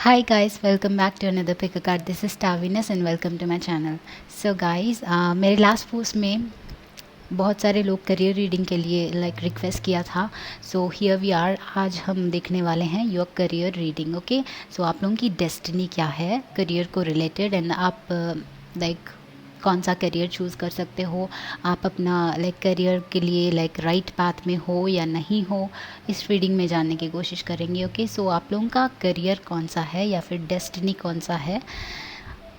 Hi guys, welcome back to another pick a card. This is Tavinas and welcome to my channel. So guys, मेरे last post में बहुत सारे लोग career reading के लिए request किया था. So here we are. आज हम देखने वाले हैं your career reading. Okay, so आप लोगों की डेस्टिनी क्या है करियर को रिलेटेड, एंड आप कौन सा करियर चूज़ कर सकते हो, आप अपना करियर के लिए राइट पाथ में हो या नहीं हो, इस रीडिंग में जानने की कोशिश करेंगे. ओके, सो आप लोगों का करियर कौन सा है या फिर डेस्टिनी कौन सा है.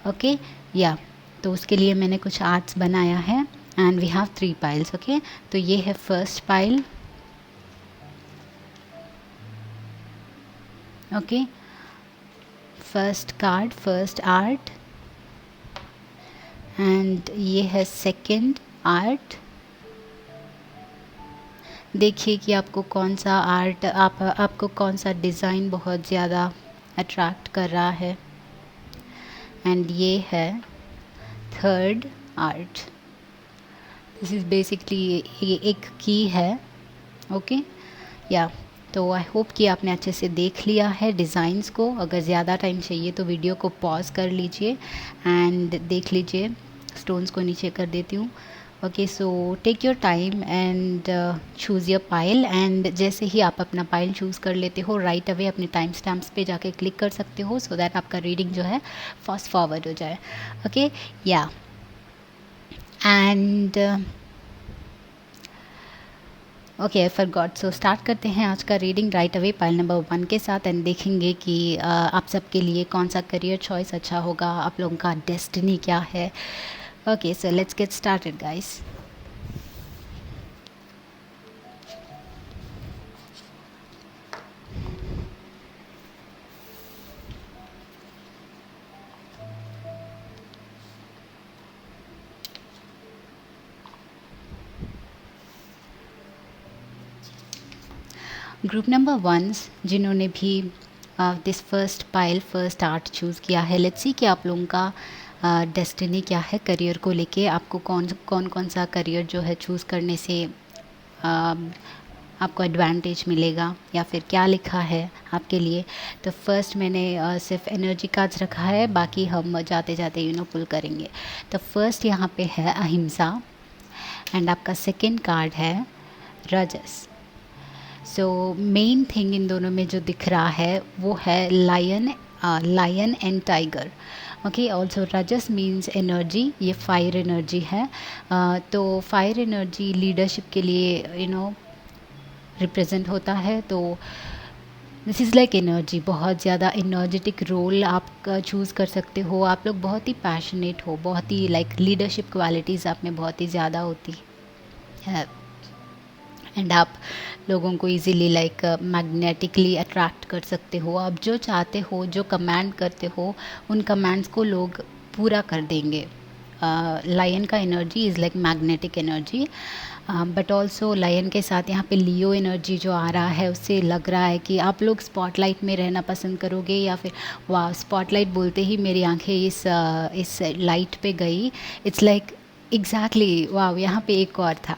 ओके या तो उसके लिए मैंने कुछ आर्ट्स बनाया है and we have 3 piles. Okay, तो ये है first pile. Okay, first card, first art, and ये है सेकंड आर्ट. देखिए कि आपको कौन सा आर्ट, आपको कौन सा डिज़ाइन बहुत ज़्यादा अट्रैक्ट कर रहा है. एंड ये है third art. This is basically ये एक की है. ओके या तो आई होप कि आपने अच्छे से देख लिया है डिज़ाइंस को. अगर ज़्यादा टाइम चाहिए तो वीडियो को पॉज कर लीजिए एंड देख लीजिए. स्टोन्स को नीचे कर देती हूँ. Okay, so take your time and choose your pile. And जैसे ही आप अपना पाइल चूज़ कर लेते हो, राइट अवे अपने टाइम स्टैम्प्स पे जाके क्लिक कर सकते हो सो दैट आपका रीडिंग जो है फास्ट फॉरवर्ड हो जाए. ओके या and okay, I forgot. So start करते हैं आज का reading right away pile number 1 के साथ एंड देखेंगे कि आप सबके लिए कौन सा करियर चॉइस अच्छा होगा, आप लोगों का डेस्टिनी क्या है. Okay, so let's get started guys. Group number 1 जिन्होंने भी this first pile first art choose किया है, लेट्स सी कि आप लोगों का डेस्टिनी क्या है करियर को लेके. आपको कौन सा करियर जो है चूज़ करने से आपको एडवांटेज मिलेगा या फिर क्या लिखा है आपके लिए. तो फर्स्ट मैंने सिर्फ एनर्जी कार्ड्स रखा है, बाकी हम जाते जाते पुल करेंगे. तो फर्स्ट यहाँ पे है अहिंसा एंड आपका सेकंड कार्ड है रजस. सो मेन थिंग इन दोनों में जो दिख रहा है वो है lion and tiger. Okay, also रजस मीन्स एनर्जी, ये फायर एनर्जी है. तो फायर एनर्जी लीडरशिप के लिए रिप्रेजेंट होता है. तो दिस इज़ लाइक एनर्जी, बहुत ज़्यादा एनर्जेटिक रोल आप चूज़ कर सकते हो. आप लोग बहुत ही पैशनेट हो, बहुत ही लीडरशिप क्वालिटीज़ आप में बहुत ही ज़्यादा होती है एंड आप लोगों को इजीली मैग्नेटिकली अट्रैक्ट कर सकते हो. आप जो चाहते हो, जो कमांड करते हो, उन कमांड्स को लोग पूरा कर देंगे. लायन का energy is like magnetic energy, but also lion के साथ यहाँ पे लियो एनर्जी जो आ रहा है उससे लग रहा है कि आप लोग स्पॉटलाइट में रहना पसंद करोगे. या फिर वाह, स्पॉटलाइट बोलते ही मेरी आंखें इस लाइट पे गई. इट्स लाइक एग्जैक्टली वाह, यहाँ पे एक और था.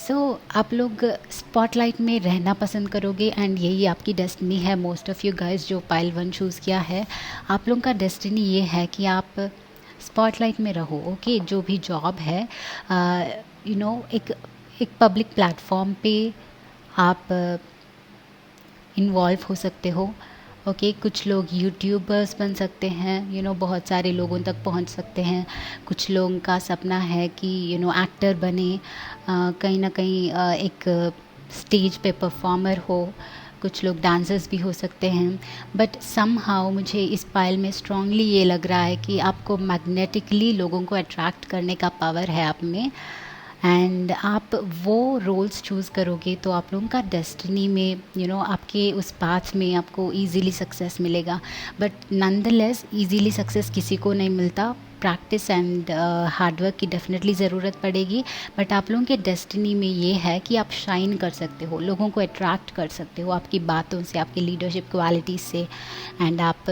सो आप लोग स्पॉटलाइट में रहना पसंद करोगे एंड यही आपकी डेस्टिनी है. मोस्ट ऑफ़ यू गाइस जो पाइल 1 चूज़ किया है, आप लोगों का डेस्टिनी ये है कि आप स्पॉटलाइट में रहो. ओके, जो भी जॉब है एक पब्लिक प्लेटफॉर्म पे आप इन्वॉल्व हो सकते हो. ओके, कुछ लोग यूट्यूबर्स बन सकते हैं, बहुत सारे लोगों तक पहुंच सकते हैं. कुछ लोगों का सपना है कि एक्टर बने, कहीं ना कहीं एक स्टेज पे परफॉर्मर हो. कुछ लोग डांसर्स भी हो सकते हैं. बट समहाउ मुझे इस पाइल में स्ट्रांगली ये लग रहा है कि आपको मैग्नेटिकली लोगों को अट्रैक्ट करने का पावर है आप में एंड आप वो रोल्स चूज़ करोगे तो आप लोगों का डेस्टिनी में आपके उस पाथ में आपको इजीली सक्सेस मिलेगा. बट नॉनदलेस इजीली सक्सेस किसी को नहीं मिलता. प्रैक्टिस एंड हार्डवर्क की डेफिनेटली ज़रूरत पड़ेगी. बट आप लोगों के डेस्टिनी में ये है कि आप शाइन कर सकते हो, लोगों को अट्रैक्ट कर सकते हो आपकी बातों से, आपकी लीडरशिप क्वालिटीज़ से. एंड आप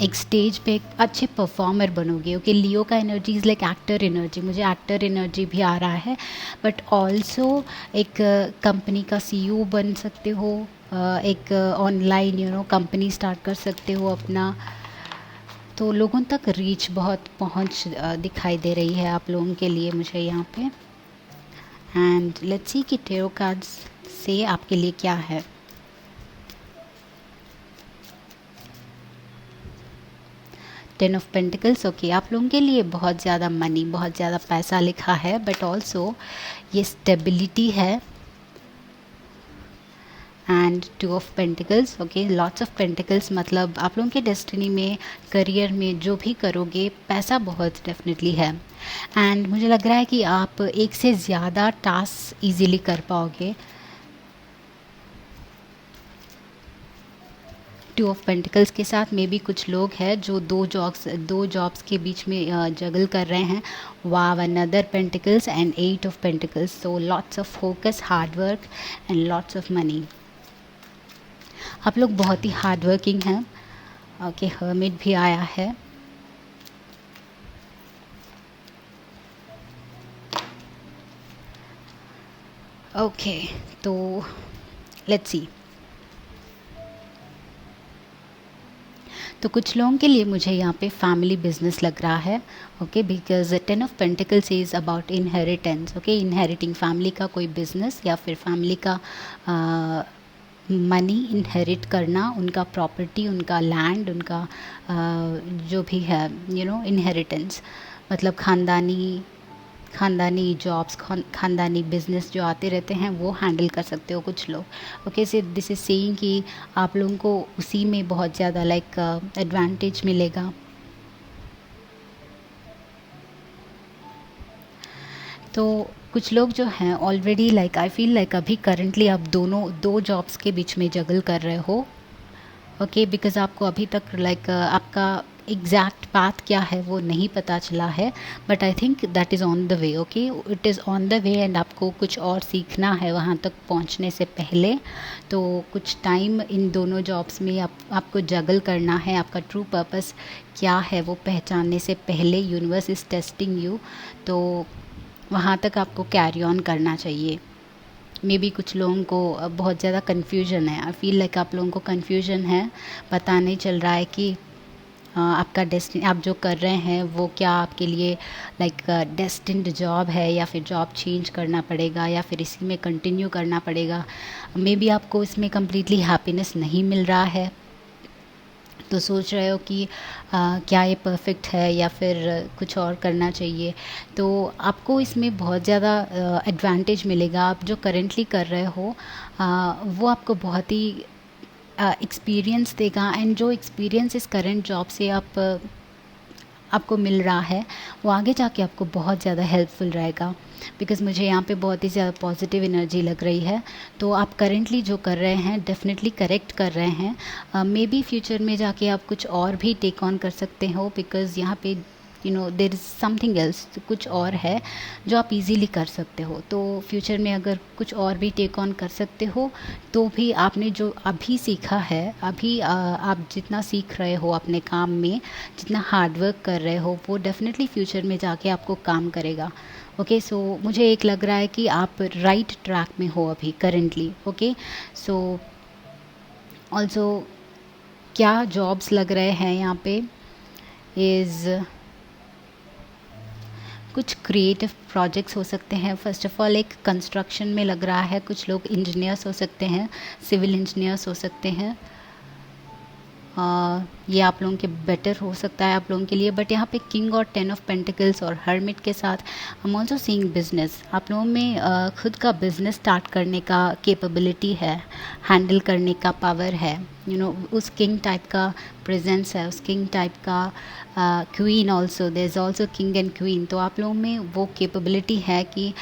एक स्टेज पे एक अच्छे परफॉर्मर बनोगे। ओके, लियो का energy is like actor energy, मुझे एक्टर एनर्जी भी आ रहा है, बट ऑल्सो एक कंपनी का सीईओ बन सकते हो, एक ऑनलाइन कंपनी स्टार्ट कर सकते हो अपना। तो लोगों तक रीच बहुत पहुंच दिखाई दे रही है आप लोगों के लिए मुझे यहाँ पे। एंड लेट्स सी कि टेरो कार्ड्स से आपके लिए क्या है। टेन ऑफ पेंटिकल्स, ओके, आप लोगों के लिए बहुत ज़्यादा मनी, बहुत ज़्यादा पैसा लिखा है, बट ऑल्सो ये स्टेबिलिटी है। And two of pentacles, okay, lots of pentacles, मतलब आप लोगों के डेस्टिनी में, करियर में जो भी करोगे पैसा बहुत डेफिनेटली है। एंड मुझे लग रहा है कि आप एक से ज़्यादा टास्क इजीली कर पाओगे। टू ऑफ पेंटिकल्स के साथ मे बी कुछ लोग हैं जो दो जॉब्स के बीच में जगल कर रहे हैं। Wow, another pentacles and eight of pentacles, so lots of focus, hard work and lots of money. आप लोग बहुत ही हार्ड वर्किंग हैं। ओके, हर्मिट भी आया है। ओके, तो लेट्स सी। तो कुछ लोगों के लिए मुझे यहाँ पे फैमिली बिजनेस लग रहा है। Okay, because ten of pentacles is about inheritance. Okay, inheriting, family का कोई बिजनेस या फिर फैमिली का मनी इनहेरिट करना, उनका प्रॉपर्टी, उनका लैंड, उनका जो भी है इनहेरिटेंस, मतलब खानदानी जॉब्स, खानदानी बिजनेस जो आते रहते हैं वो हैंडल कर सकते हो कुछ लोग। ओके, से दिस इज सेइंग कि आप लोगों को उसी में बहुत ज़्यादा लाइक एडवांटेज मिलेगा। तो कुछ लोग जो हैं already like I feel like अभी करंटली आप दो जॉब्स के बीच में जगल कर रहे हो। ओके, बिकॉज आपको अभी तक लाइक आपका एग्जैक्ट पाथ क्या है वो नहीं पता चला है, but I think that is on the way. Okay, it is on the way and आपको कुछ और सीखना है वहाँ तक पहुँचने से पहले। तो कुछ टाइम इन दोनों जॉब्स में आपको जगल करना है। आपका ट्रू पर्पस क्या है वो पहचानने से पहले यूनिवर्स इज़ टेस्टिंग यू, तो वहाँ तक आपको कैरी ऑन करना चाहिए। मे बी कुछ लोगों को बहुत ज़्यादा कन्फ्यूजन है। आई फील लाइक आप लोगों को कन्फ्यूजन है, पता नहीं चल रहा है कि आपका डेस्टिनी, आप जो कर रहे हैं वो क्या आपके लिए लाइक डेस्टिन्ड जॉब है, या फिर जॉब चेंज करना पड़ेगा, या फिर इसी में कंटिन्यू करना पड़ेगा। मे बी आपको इसमें कम्प्लीटली हैप्पीनेस नहीं मिल रहा है, तो सोच रहे हो कि क्या ये परफेक्ट है या फिर कुछ और करना चाहिए। तो आपको इसमें बहुत ज़्यादा एडवांटेज मिलेगा। आप जो करेंटली कर रहे हो वो आपको बहुत ही एक्सपीरियंस देगा, एंड जो एक्सपीरियंस इस करंट जॉब से आपको मिल रहा है वो आगे जाके आपको बहुत ज़्यादा हेल्पफुल रहेगा। बिकॉज़ मुझे यहाँ पे बहुत ही ज़्यादा पॉजिटिव एनर्जी लग रही है। तो आप करेंटली जो कर रहे हैं डेफिनेटली करेक्ट कर रहे हैं। मे बी फ्यूचर में जाके आप कुछ और भी टेक ऑन कर सकते हो, बिकॉज़ यहाँ पे देयर इज़ समथिंग एल्स, कुछ और है जो आप इजीली कर सकते हो। तो फ्यूचर में अगर कुछ और भी टेक ऑन कर सकते हो, तो भी आपने जो अभी सीखा है, अभी आप जितना सीख रहे हो अपने काम में, जितना हार्ड वर्क कर रहे हो, वो डेफिनेटली फ्यूचर में जाके आपको काम करेगा। ओके, सो मुझे एक लग रहा है कि आप राइट ट्रैक में हो अभी करेंटली। ओके, सो ऑल्सो क्या जॉब्स लग रहे हैं यहाँ पे इज़ कुछ क्रिएटिव प्रोजेक्ट्स हो सकते हैं। फर्स्ट ऑफ ऑल एक कंस्ट्रक्शन में लग रहा है, कुछ लोग इंजीनियर्स हो सकते हैं, सिविल इंजीनियर्स हो सकते हैं। ये आप लोगों के बेटर हो सकता है आप लोगों के लिए। बट यहाँ पे किंग और 10 ऑफ पेंटिकल्स और हर्मिट के साथ I am also seeing business. आप लोगों में खुद का बिजनेस स्टार्ट करने का कैपेबिलिटी है, हैंडल करने का पावर है, उस किंग टाइप का प्रेजेंस है, उस किंग टाइप का queen also, there is also king and queen. तो आप लोगों में वो कैपेबिलिटी है कि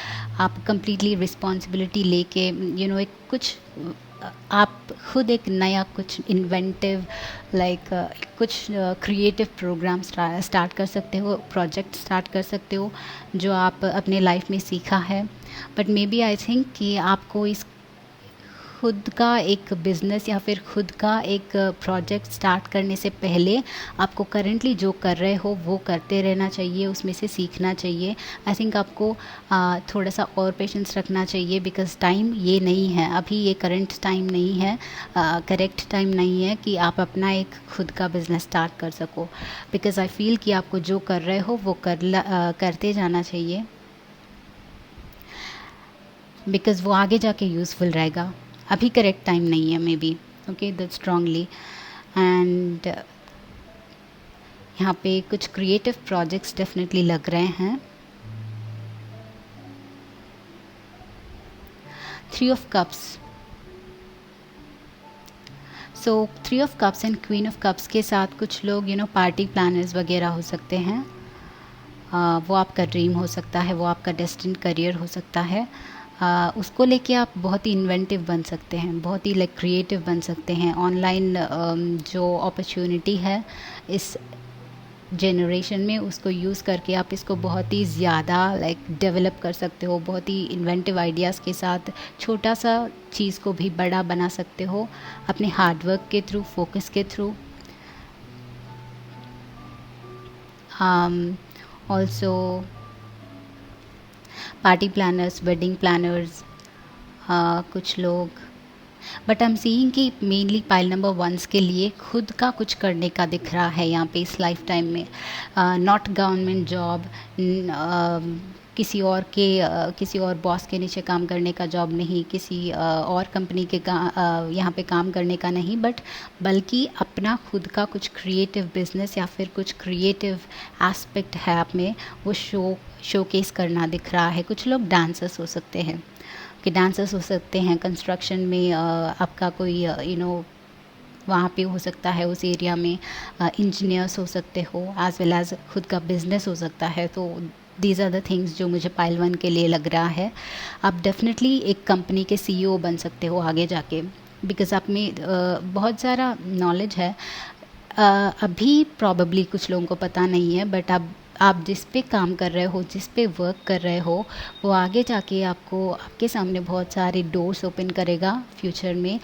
आप कंप्लीटली रिस्पॉन्सिबिलिटी लेके एक कुछ आप खुद एक नया कुछ इन्वेंटिव लाइक कुछ क्रिएटिव प्रोग्राम स्टार्ट कर सकते हो, प्रोजेक्ट स्टार्ट कर सकते हो जो आप अपने लाइफ में सीखा है। But maybe I think कि आपको इस खुद का एक बिज़नेस या फिर खुद का एक प्रोजेक्ट स्टार्ट करने से पहले आपको करेंटली जो कर रहे हो वो करते रहना चाहिए, उसमें से सीखना चाहिए। आई थिंक आपको थोड़ा सा और पेशेंस रखना चाहिए, बिकॉज़ टाइम ये नहीं है, अभी ये करंट टाइम नहीं है, करेक्ट टाइम नहीं है कि आप अपना एक खुद का बिज़नेस स्टार्ट कर सको। बिकॉज़ आई फील कि आपको जो कर रहे हो वो करते जाना चाहिए, बिकॉज़ वो आगे जाके यूज़फुल रहेगा। अभी करेक्ट टाइम नहीं है may be. Okay, that strongly. And यहाँ पे कुछ क्रिएटिव प्रोजेक्ट्स डेफिनेटली लग रहे हैं। 3 of cups. So 3 of cups and queen of cups के साथ कुछ लोग पार्टी प्लानर्स वगैरह हो सकते हैं। वो आपका ड्रीम हो सकता है, वो आपका डेस्टिन्ड करियर हो सकता है। उसको लेके आप बहुत ही इन्वेंटिव बन सकते हैं, बहुत ही क्रिएटिव बन सकते हैं। ऑनलाइन जो अपॉर्चुनिटी है इस जनरेशन में, उसको यूज़ करके आप इसको बहुत ही ज़्यादा डेवलप कर सकते हो। बहुत ही इन्वेंटिव आइडियाज़ के साथ छोटा सा चीज़ को भी बड़ा बना सकते हो अपने हार्डवर्क के थ्रू, फोकस के through. Also party planners, wedding planners, कुछ लोग, बट आई एम सीइंग कि मेनली पाइल नंबर 1 के लिए खुद का कुछ करने का दिख रहा है यहाँ पे इस लाइफ टाइम में। नॉट गवर्नमेंट जॉब, किसी और बॉस के नीचे काम करने का जॉब नहीं, किसी और कंपनी के यहाँ पे काम करने का नहीं, बल्कि अपना खुद का कुछ क्रिएटिव बिजनेस या फिर कुछ क्रिएटिव एस्पेक्ट है आप में, वो शोकेस करना दिख रहा है। कुछ लोग डांसर्स हो सकते हैं, कि डांसर्स हो सकते हैं, कंस्ट्रक्शन में आपका कोई वहाँ पे हो सकता है, उस एरिया में इंजीनियर्स हो सकते हो, एज वेल एज खुद का बिजनेस हो सकता है। तो दीज आर द थिंग्स जो मुझे पाइल 1 के लिए लग रहा है। आप डेफिनेटली एक कंपनी के CEO बन सकते हो आगे जाके, बिकॉज़ आप में बहुत सारा नॉलेज है। अभी प्रॉबेबली कुछ लोगों को पता नहीं है, बट आप जिस पे काम कर रहे हो, जिस पे वर्क कर रहे हो, वो आगे जाके आपके सामने बहुत सारे डोर्स ओपन करेगा फ्यूचर में,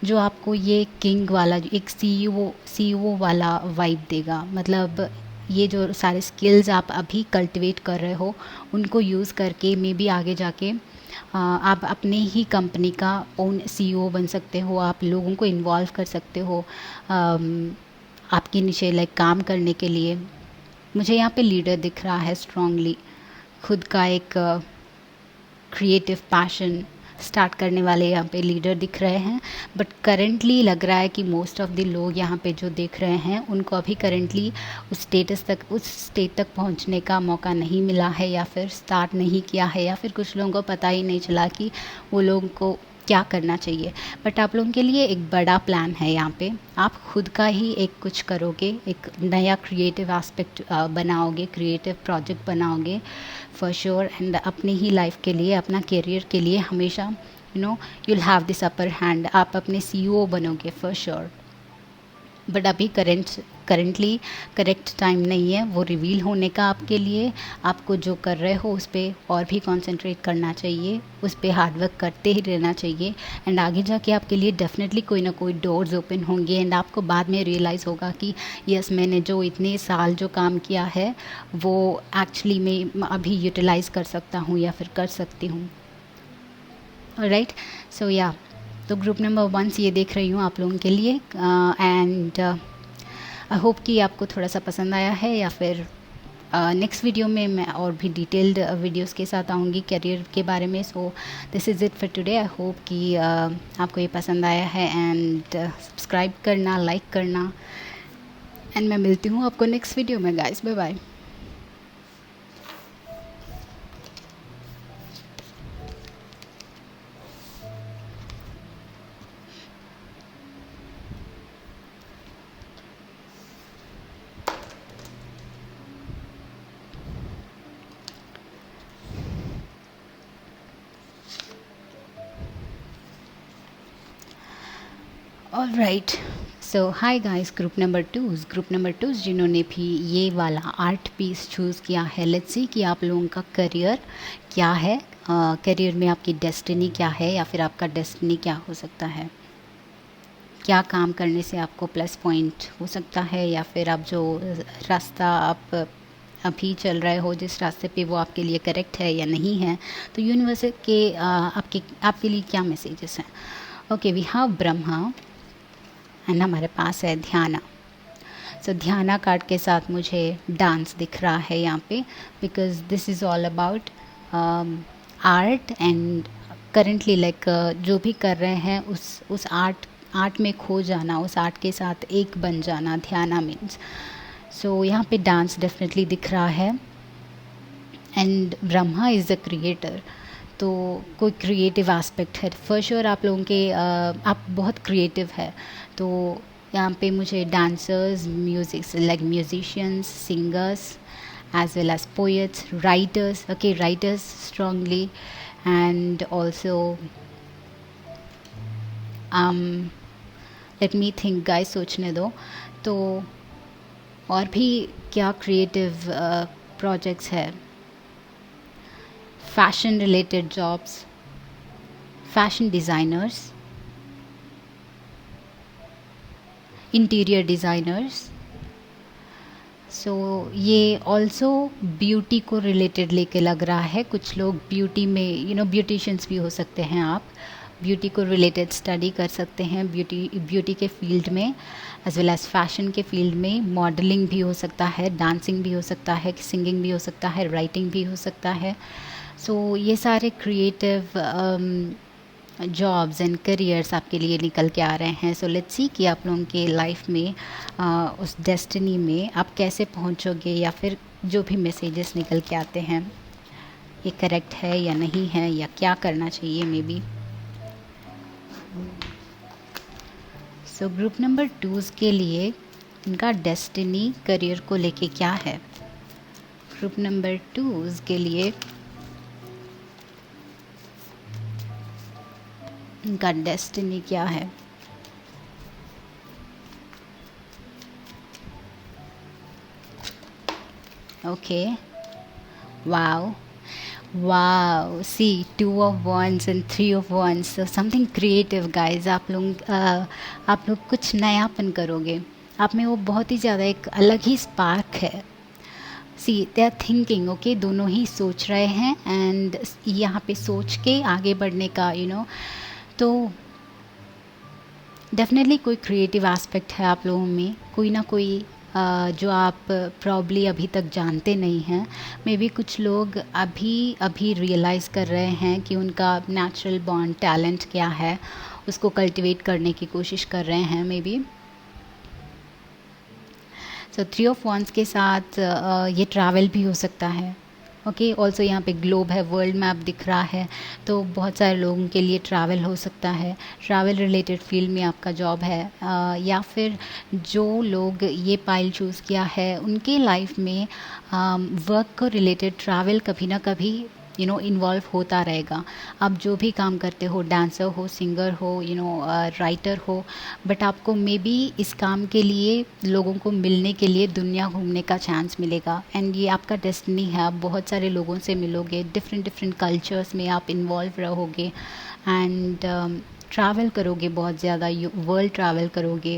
जो आपको ये किंग वाला एक CEO वाला वाइब देगा। मतलब ये जो सारे स्किल्स आप अभी कल्टिवेट कर रहे हो, उनको यूज़ करके मे बी आगे जाके आप अपने ही कंपनी का ओन CEO बन सकते हो। आप लोगों को इन्वॉल्व कर सकते हो आपके नीचे काम करने के लिए। मुझे यहाँ पे लीडर दिख रहा है स्ट्रांगली, खुद का एक क्रिएटिव पैशन स्टार्ट करने वाले यहाँ पे लीडर दिख रहे हैं। बट करेंटली लग रहा है कि मोस्ट ऑफ द लोग यहाँ पे जो देख रहे हैं, उनको अभी करेंटली उस स्टेट तक पहुँचने का मौका नहीं मिला है, या फिर स्टार्ट नहीं किया है, या फिर कुछ लोगों को पता ही नहीं चला कि वो लोगों को क्या करना चाहिए। बट आप लोगों के लिए एक बड़ा प्लान है यहाँ पे। आप खुद का ही एक कुछ करोगे, एक नया क्रिएटिव एस्पेक्ट बनाओगे, क्रिएटिव प्रोजेक्ट बनाओगे फॉर श्योर। एंड अपनी ही लाइफ के लिए, अपना करियर के लिए हमेशा you'll have this upper hand। आप अपने CEO बनोगे फॉर श्योर। बट अभी करेंटली करेक्ट टाइम नहीं है वो रिवील होने का आपके लिए। आपको जो कर रहे हो उस पर और भी कंसंट्रेट करना चाहिए, उस पर हार्डवर्क करते ही रहना चाहिए। एंड आगे जाके आपके लिए डेफिनेटली कोई ना कोई डोर्स ओपन होंगे, एंड आपको बाद में रियलाइज़ होगा कि यस, मैंने जो इतने साल जो काम किया है वो एक्चुअली मैं अभी यूटिलाइज़ कर सकता हूँ या फिर कर सकती हूँ। राइट, सो या, तो ग्रुप नंबर 1 से ये देख रही हूँ आप लोगों के लिए। एंड आई होप कि आपको थोड़ा सा पसंद आया है, या फिर नेक्स्ट वीडियो में मैं और भी डिटेल्ड वीडियोस के साथ आऊँगी करियर के बारे में। So this is it for today. I hope कि आपको ये पसंद आया है, एंड सब्सक्राइब करना, लाइक करना, एंड मैं मिलती हूँ आपको नेक्स्ट वीडियो में guys. Bye bye. All right, so hi guys, group number two जिन्होंने भी ये वाला आर्ट पीस चूज़ किया है, लेट्स सी कि आप लोगों का करियर क्या है, करियर में आपकी डेस्टिनी क्या है या फिर आपका डेस्टिनी क्या हो सकता है, क्या काम करने से आपको प्लस पॉइंट हो सकता है, या फिर आप जो रास्ता आप अभी चल रहे हो जिस रास्ते पे वो आपके लिए करेक्ट है या नहीं है। तो यूनिवर्स के आपके लिए क्या मैसेजेस हैं। Okay, we have Brahma and हमारे पास है ध्याना। सो ध्याना कार्ड के साथ मुझे डांस दिख रहा है यहाँ पे, because this is all about art and currently like जो भी कर रहे हैं उस आर्ट में खो जाना, उस आर्ट के साथ एक बन जाना, ध्याना मीन्स। सो यहाँ पे डांस डेफिनेटली दिख रहा है and Brahma is the creator. तो कोई क्रिएटिव एस्पेक्ट है फॉर श्योर आप लोगों के, आप बहुत क्रिएटिव है। तो यहाँ पे मुझे dancers, music like musicians, singers as well as poets, writers, okay, writers strongly, and also let me think guys, सोचने दो। तो और भी क्या क्रिएटिव प्रोजेक्ट्स है, fashion related jobs, fashion designers, interior designers. So ये ऑल्सो ब्यूटी को related लेके लग रहा है। कुछ लोग ब्यूटी में ब्यूटिशियंस भी हो सकते हैं, आप ब्यूटी को रिलेटेड स्टडी कर सकते हैं, ब्यूटी के फील्ड में एज वेल एज़ फैशन के फील्ड में। मॉडलिंग भी हो सकता है, डांसिंग भी हो सकता है, सिंगिंग भी हो सकता है, राइटिंग भी हो सकता है। सो ये सारे क्रिएटिव जॉब्स एंड करियर्स आपके लिए निकल के आ रहे हैं। सो लेट्स सी कि आप लोगों के लाइफ में उस डेस्टिनी में आप कैसे पहुंचोगे, या फिर जो भी मैसेजेस निकल के आते हैं ये करेक्ट है या नहीं है, या क्या करना चाहिए may be. So group number 2 के लिए इनका डेस्टिनी करियर को लेके क्या है। ग्रुप नंबर 2 के लिए इनका डेस्टिनी क्या है। Okay, wow wow, see 2 of Wands and 3 of Wands, so something creative guys। आप लोग कुछ नयापन करोगे, आप में वो बहुत ही ज़्यादा एक अलग ही स्पार्क है। सी दे आर थिंकिंग, ओके, दोनों ही सोच रहे हैं एंड यहाँ पे सोच के आगे बढ़ने का तो डेफिनेटली कोई क्रिएटिव एस्पेक्ट है आप लोगों में, कोई ना कोई जो आप प्रॉब्ली अभी तक जानते नहीं हैं। मे बी कुछ लोग अभी रियलाइज़ कर रहे हैं कि उनका नेचुरल बॉर्न टैलेंट क्या है, उसको कल्टिवेट करने की कोशिश कर रहे हैं may be. So 3 of Wands के साथ ये ट्रैवल भी हो सकता है। ओके, ऑल्सो यहाँ पे ग्लोब है, वर्ल्ड मैप दिख रहा है, तो बहुत सारे लोगों के लिए ट्रैवल हो सकता है। ट्रैवल रिलेटेड फील्ड में आपका जॉब है, या फिर जो लोग ये पाइल चूज़ किया है उनके लाइफ में वर्क को रिलेटेड ट्रैवल कभी ना कभी इन्वॉल्व होता रहेगा। आप जो भी काम करते हो, डांसर हो, सिंगर हो, राइटर हो, बट आपको मे बी इस काम के लिए लोगों को मिलने के लिए दुनिया घूमने का चांस मिलेगा एंड ये आपका डेस्टिनी है। आप बहुत सारे लोगों से मिलोगे, डिफरेंट कल्चर्स में आप इन्वॉल्व रहोगे एंड ट्रैवल करोगे, बहुत ज़्यादा वर्ल्ड ट्रैवल करोगे,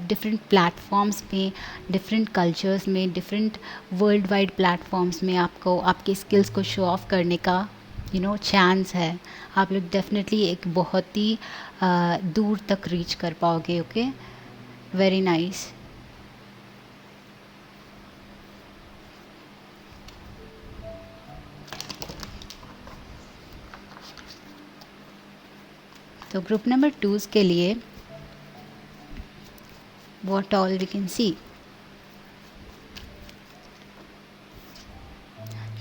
डिफरेंट प्लेटफॉर्म्स में, डिफरेंट कल्चर्स में, डिफरेंट वर्ल्ड वाइड प्लेटफॉर्म्स में आपको आपके स्किल्स को शो ऑफ करने का चांस है। आप लोग डेफिनेटली एक बहुत ही दूर तक रीच कर पाओगे। Okay, very nice. तो ग्रुप नंबर 2 के लिए what all we can see,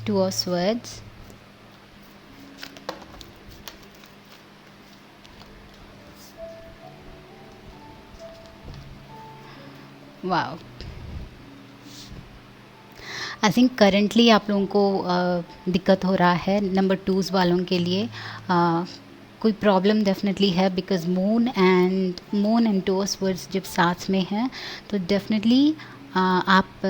2 of Swords, wow. I think currently आप लोगों को दिक्कत हो रहा है नंबर 2 वालों के लिए, कोई प्रॉब्लम डेफिनेटली है, because moon and 2 of Swords जब साथ में हैं तो डेफिनेटली आप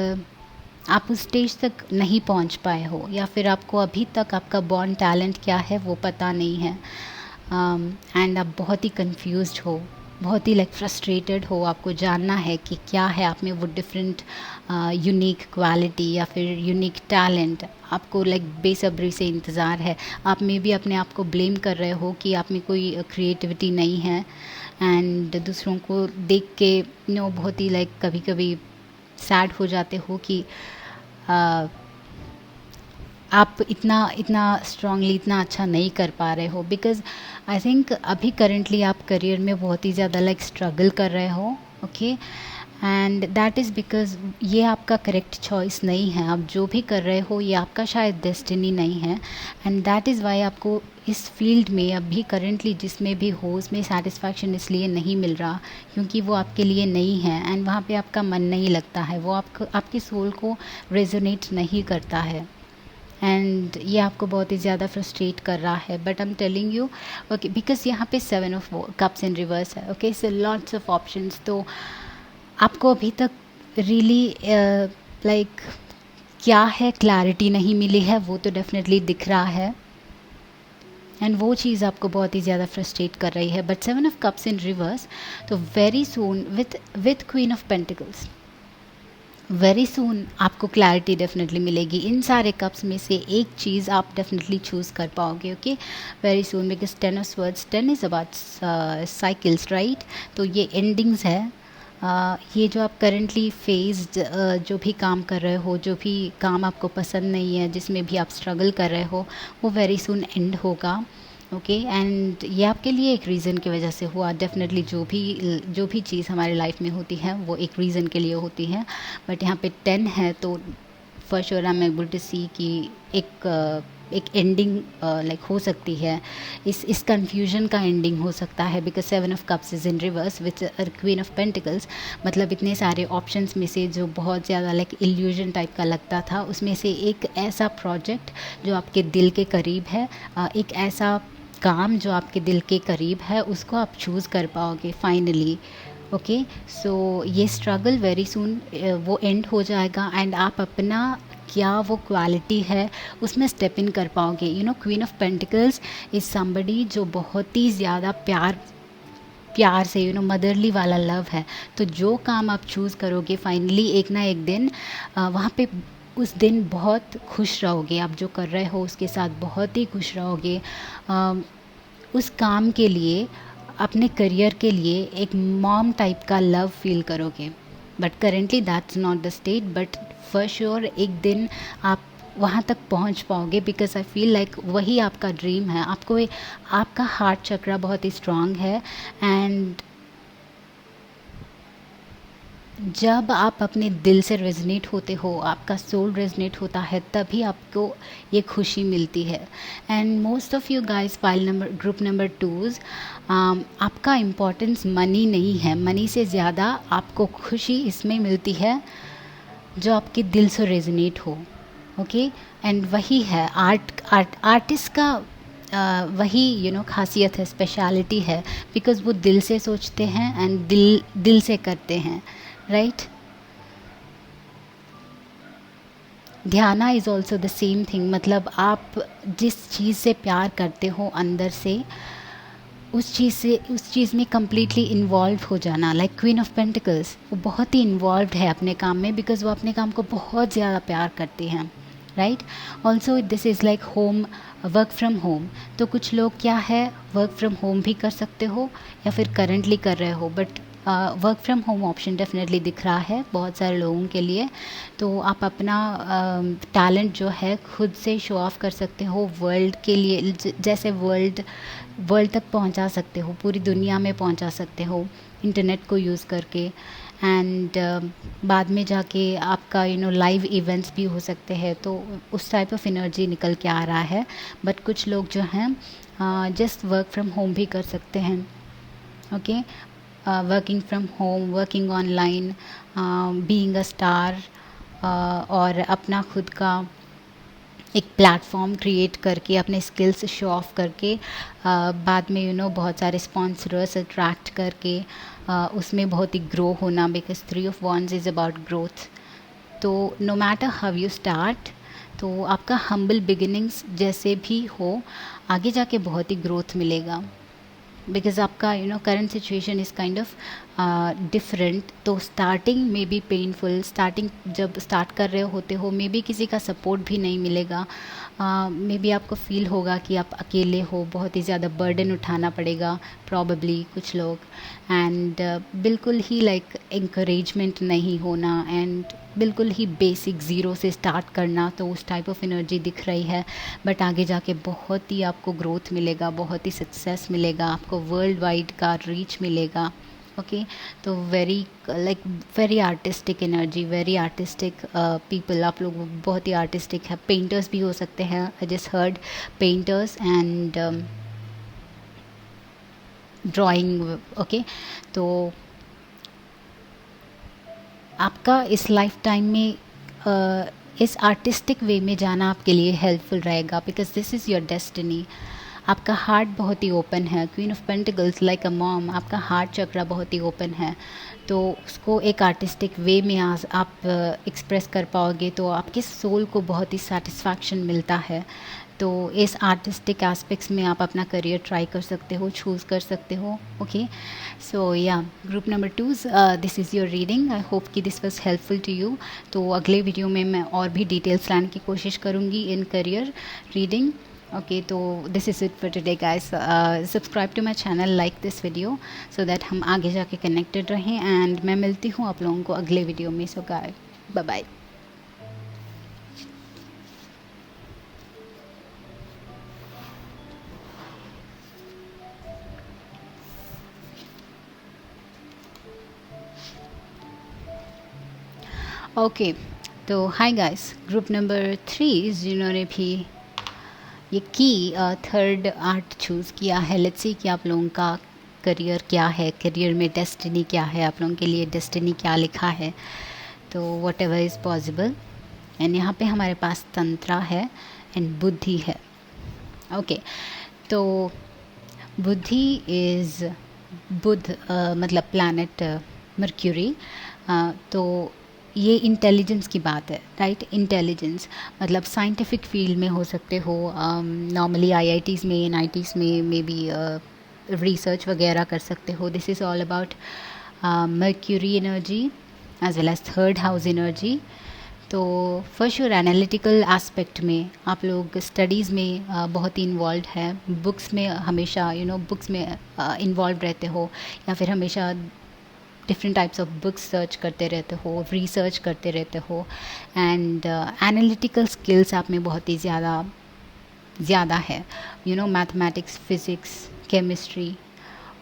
आप उस स्टेज तक नहीं पहुंच पाए हो, या फिर आपको अभी तक आपका बॉर्न टैलेंट क्या है वो पता नहीं है, एंड आप बहुत ही कंफ्यूज्ड हो, बहुत ही लाइक फ्रस्ट्रेटेड हो, आपको जानना है कि क्या है आप में वो डिफरेंट यूनिक क्वालिटी या फिर यूनिक टैलेंट, आपको लाइक बेसब्री से इंतज़ार है। आप में भी अपने आप को ब्लेम कर रहे हो कि आप में कोई क्रिएटिविटी नहीं है, एंड दूसरों को देख के बहुत ही लाइक कभी कभी सैड हो जाते हो कि uh, आप इतना इतना स्ट्रांगली इतना अच्छा नहीं कर पा रहे हो, बिकॉज आई थिंक अभी करेंटली आप करियर में बहुत ही ज़्यादा लाइक स्ट्रगल कर रहे हो, okay, and that is because ये आपका करेक्ट चॉइस नहीं है। आप जो भी कर रहे हो ये आपका शायद डेस्टिनी नहीं है, एंड दैट इज़ वाई आपको इस फील्ड में अभी करेंटली जिसमें भी हो उसमें सेटिस्फैक्शन इसलिए नहीं मिल रहा क्योंकि वो आपके लिए नहीं है, एंड वहाँ पे आपका मन नहीं लगता है, वो आपकी सोल को रेजोनेट नहीं करता है, एंड ये आपको बहुत ही ज़्यादा फ्रस्ट्रेट कर रहा है। But I am telling you, okay, because यहाँ पे 7 ऑफ कप्स इन रिवर्स है, okay, so lots of options. तो आपको अभी तक रियली लाइक क्या है क्लैरिटी नहीं मिली है, वो तो डेफिनेटली दिख रहा है, एंड वो चीज़ आपको बहुत ही ज़्यादा फ्रस्ट्रेट कर रही है। But 7 of cups in reverse, तो very soon with queen of pentacles, very soon आपको क्लैरिटी डेफिनेटली मिलेगी। इन सारे कप्स में से एक चीज़ आप डेफिनेटली चूज़ कर पाओगे, okay, very soon, because 10 of swords, 10 is about cycles, right. तो ये एंडिंग्स है। ये जो आप करेंटली फेस्ड जो भी काम कर रहे हो, जो भी काम आपको पसंद नहीं है, जिसमें भी आप स्ट्रगल कर रहे हो, वो वेरी सून एंड होगा, ओके, एंड ये आपके लिए एक रीज़न की वजह से हुआ। डेफिनेटली जो भी चीज़ हमारे लाइफ में होती है वो एक रीज़न के लिए होती है, बट यहाँ पे 10 है तो for sure I am able to see कि एक एंडिंग लाइक हो सकती है, इस कन्फ्यूजन का एंडिंग हो सकता है, because 7 of cups is in reverse with queen of pentacles. मतलब इतने सारे ऑप्शंस में से जो बहुत ज़्यादा लाइक इल्यूजन टाइप का लगता था, उसमें से एक ऐसा प्रोजेक्ट जो आपके दिल के करीब है, एक ऐसा काम जो आपके दिल के करीब है, उसको आप चूज़ कर पाओगे फाइनली, ओके। सो ये स्ट्रगल वेरी सून वो एंड हो जाएगा, एंड आप अपना क्या वो क्वालिटी है उसमें स्टेप इन कर पाओगे। Queen of pentacles is somebody जो बहुत ही ज़्यादा प्यार से मदरली वाला लव है। तो जो काम आप चूज़ करोगे फाइनली एक ना एक दिन वहाँ पे उस दिन बहुत खुश रहोगे, आप जो कर रहे हो उसके साथ बहुत ही खुश रहोगे। उस काम के लिए, अपने करियर के लिए एक मॉम टाइप का लव फील करोगे। But currently that's not the state, but for sure एक दिन आप वहाँ तक पहुँच पाओगे, बिकॉज आई फील लाइक वही आपका ड्रीम है। आपका हार्ट चक्रा बहुत ही स्ट्रांग है, एंड जब आप अपने दिल से रेजनेट होते हो, आपका सोल रेजनेट होता है, तभी आपको ये खुशी मिलती है। And most of you guys group number 2, आपका इम्पोर्टेंस मनी नहीं है, मनी से ज़्यादा आपको खुशी इसमें मिलती है जो आपके दिल से रेजनेट हो, ओके। एंड वही है आर्टिस्ट का वही खासियत है, स्पेशलिटी है, बिकॉज वो दिल से सोचते हैं एंड दिल से करते हैं, राइट। ध्याना is also the same thing, मतलब आप जिस चीज़ से प्यार करते हो अंदर से, उस चीज़ में कम्प्लीटली इन्वॉल्व हो जाना। लाइक क्वीन ऑफ पेंटिकल्स, वो बहुत ही इन्वॉल्व है अपने काम में, बिकॉज वो अपने काम को बहुत ज़्यादा प्यार करती हैं, right. Also this is like home, work from home. तो कुछ लोग क्या है, वर्क फ्रॉम होम भी कर सकते हो या फिर करंटली कर रहे हो, but work from home option definitely दिख रहा है बहुत सारे लोगों के लिए। तो आप अपना टैलेंट जो है खुद से शो ऑफ कर सकते हो वर्ल्ड के लिए, जैसे वर्ल्ड तक पहुंचा सकते हो, पूरी दुनिया में पहुंचा सकते हो इंटरनेट को यूज़ करके। एंड बाद में जाके आपका लाइव इवेंट्स भी हो सकते हैं, तो उस टाइप ऑफ एनर्जी निकल के आ रहा है। बट कुछ लोग जो हैं जस्ट वर्क फ्रॉम होम भी कर सकते हैं, okay. Working from home, working online, being a star, और अपना खुद का एक प्लेटफॉर्म क्रिएट करके अपने स्किल्स शो ऑफ करके बाद में बहुत सारे स्पॉन्सर्स अट्रैक्ट करके उसमें बहुत ही ग्रो होना, because 3 of wands is about growth, तो no matter how you start, तो आपका हम्बल बिगिनिंग्स जैसे भी हो, आगे जाके बहुत ही ग्रोथ मिलेगा। बिकॉज आपका current situation is kind of different, तो स्टार्टिंग में बी पेनफुल, स्टार्टिंग जब स्टार्ट कर रहे होते हो मे बी किसी का सपोर्ट भी नहीं मिलेगा, मे बी आपको फील होगा कि आप अकेले हो, बहुत ही ज़्यादा बर्डन उठाना पड़ेगा प्रॉबेबली कुछ लोग, एंड बिल्कुल ही लाइक इंकरेजमेंट नहीं होना, एंड बिल्कुल ही बेसिक ज़ीरो से स्टार्ट करना, तो उस टाइप ऑफ एनर्जी दिख रही है। बट आगे जाके बहुत ही आपको ग्रोथ मिलेगा, बहुत ही सक्सेस मिलेगा, आपको वर्ल्ड वाइड का रीच मिलेगा। ओके, तो very artistic energy, very artistic people, आप लोग बहुत ही आर्टिस्टिक है, पेंटर्स भी हो सकते हैं, I just heard painters and drawing. Okay, तो आपका इस लाइफ टाइम में इस आर्टिस्टिक वे में जाना आपके लिए हेल्पफुल रहेगा, because this is your destiny. आपका हार्ट बहुत ही ओपन है, queen of pentacles like a mom, आपका हार्ट चक्रा बहुत ही ओपन है, तो उसको एक आर्टिस्टिक वे में आप एक्सप्रेस कर पाओगे, तो आपके सोल को बहुत ही सेटिस्फैक्शन मिलता है। तो इस आर्टिस्टिक एस्पेक्ट्स में आप अपना करियर ट्राई कर सकते हो, चूज़ कर सकते हो। ओके, सो या group number 2, this is your reading. I hope कि this was helpful to you. तो अगले वीडियो में मैं और भी डिटेल्स लाने की कोशिश करूँगी इन करियर रीडिंग। ओके, तो this is it for today guys. Subscribe to my channel, like this video so that हम आगे जाके कनेक्टेड रहें, एंड मैं मिलती हूँ आप लोगों को अगले वीडियो में। सो गाय बाय बाय। ओके, तो हाय गाइस, ग्रुप नंबर 3 जिन्होंने भी ये की थर्ड आर्ट चूज़ किया है, लेट्स सी कि आप लोगों का करियर क्या है, करियर में डेस्टिनी क्या है, आप लोगों के लिए डेस्टिनी क्या लिखा है। तो what ever is possible, and यहाँ पे हमारे पास तंत्रा है एंड बुद्धि है। ओके, तो बुद्धि इज़ बुध मतलब प्लैनेट मर्क्यूरी, तो ये इंटेलिजेंस की बात है, राइट। इंटेलिजेंस मतलब साइंटिफिक फील्ड में हो सकते हो, नॉर्मली आईआईटीज़ में, एनआईटीज़ में मे बी रिसर्च वगैरह कर सकते हो। This is all about Mercury energy as well as third house energy. तो फॉर श्योर एनालिटिकल एस्पेक्ट में आप लोग स्टडीज़ में बहुत ही इन्वॉल्व है, बुक्स में हमेशा बुक्स में इन्वॉल्व रहते हो, या फिर हमेशा different types of books search करते रहते हो, रिसर्च करते रहते हो, एंड एनालिटिकल स्किल्स आप में बहुत ही ज़्यादा है। Mathematics, physics, chemistry,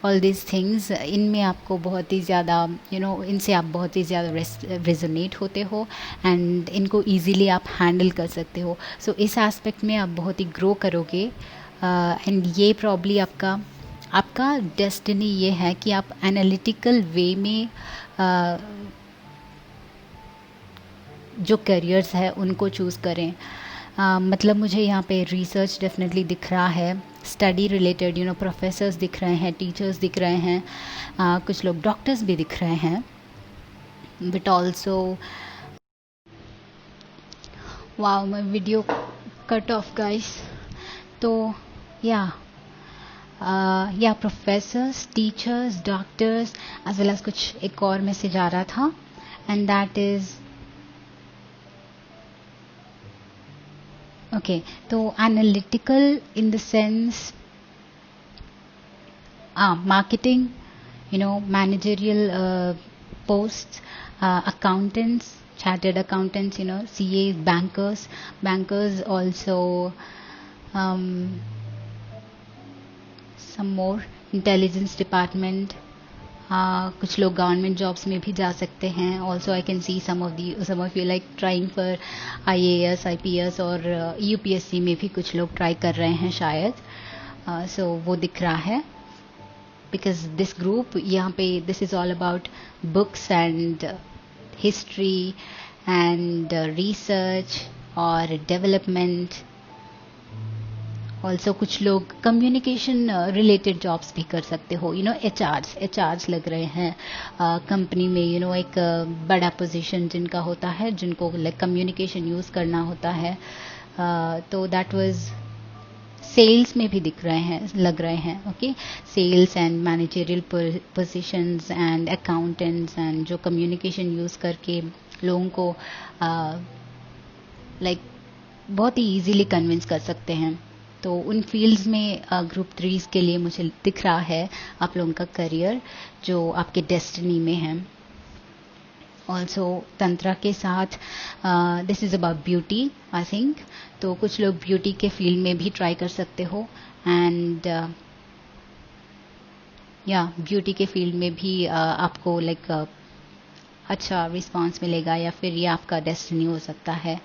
all this things, इनमें आपको बहुत ही ज़्यादा इनसे आप बहुत ही ज़्यादा रेजोनेट होते हो, एंड इनको ईजीली आप हैंडल कर सकते हो। सो इस एस्पेक्ट में आप बहुत ही ग्रो करोगे, एंड ये प्रॉब्ली आपका डेस्टिनी ये है कि आप एनालिटिकल वे में जो करियर्स है उनको चूज़ करें। मतलब मुझे यहाँ पे रिसर्च डेफिनेटली दिख रहा है, स्टडी रिलेटेड प्रोफेसर्स दिख रहे हैं, टीचर्स दिख रहे हैं, कुछ लोग डॉक्टर्स भी दिख रहे हैं, but also wow my video cut off guys. तो या professors, teachers, doctors as well as कुछ एक और मैसेज आ रहा था, एंड दैट इज़ ओके। तो analytical in the sense marketing, managerial posts, accountants, chartered accountants, CAs, bankers also, some more intelligence department, कुछ लोग गवर्नमेंट जॉब्स में भी जा सकते हैं। Also I can see some of you like trying for IAS, IPS और UPSC में भी कुछ लोग ट्राई कर रहे हैं शायद। सो वो दिख रहा है, because this group यहाँ पे this is all about books and history and research or development also कुछ लोग कम्युनिकेशन रिलेटेड जॉब्स भी कर सकते हो, एच आर्स लग रहे हैं कंपनी में, एक बड़ा पोजीशन जिनका होता है, जिनको लाइक कम्युनिकेशन यूज़ करना होता है, तो दैट वाज सेल्स में भी दिख रहे हैं, लग रहे हैं, okay, sales and managerial positions and accountants, and जो कम्युनिकेशन यूज़ करके लोगों को लाइक बहुत ही इजीली कन्विंस कर सकते हैं। तो उन फील्ड्स में ग्रुप 3 के लिए मुझे दिख रहा है आप लोगों का करियर जो आपके डेस्टिनी में है। ऑल्सो तंत्रा के साथ this is about beauty I think, तो कुछ लोग ब्यूटी के फील्ड में भी ट्राई कर सकते हो, एंड या ब्यूटी के फील्ड में भी आपको लाइक अच्छा रिस्पांस मिलेगा, या फिर ये आपका डेस्टिनी हो सकता है।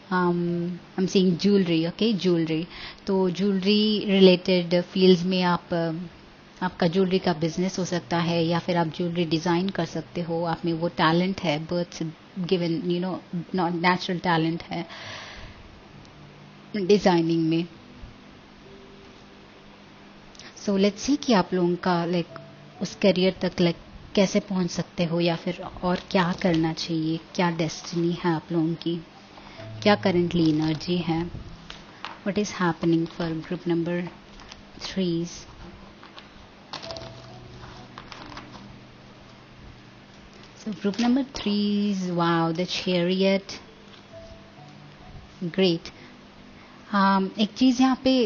I'm seeing jewelry, okay, jewelry, तो ज्वेलरी रिलेटेड फील्ड्स में आपका ज्वेलरी का बिजनेस हो सकता है, या फिर आप ज्वेलरी डिज़ाइन कर सकते हो, आप में वो टैलेंट है, birth given not natural talent है डिज़ाइनिंग में। सो लेट्स सी कि आप लोगों का लाइक उस करियर तक लाइक कैसे पहुंच सकते हो, या फिर और क्या करना चाहिए, क्या डेस्टिनी है आप लोगों की, क्या करेंटली एनर्जी है, what is happening for group number 3s। So group number 3s, wow, the chariot, great. एक चीज यहाँ पे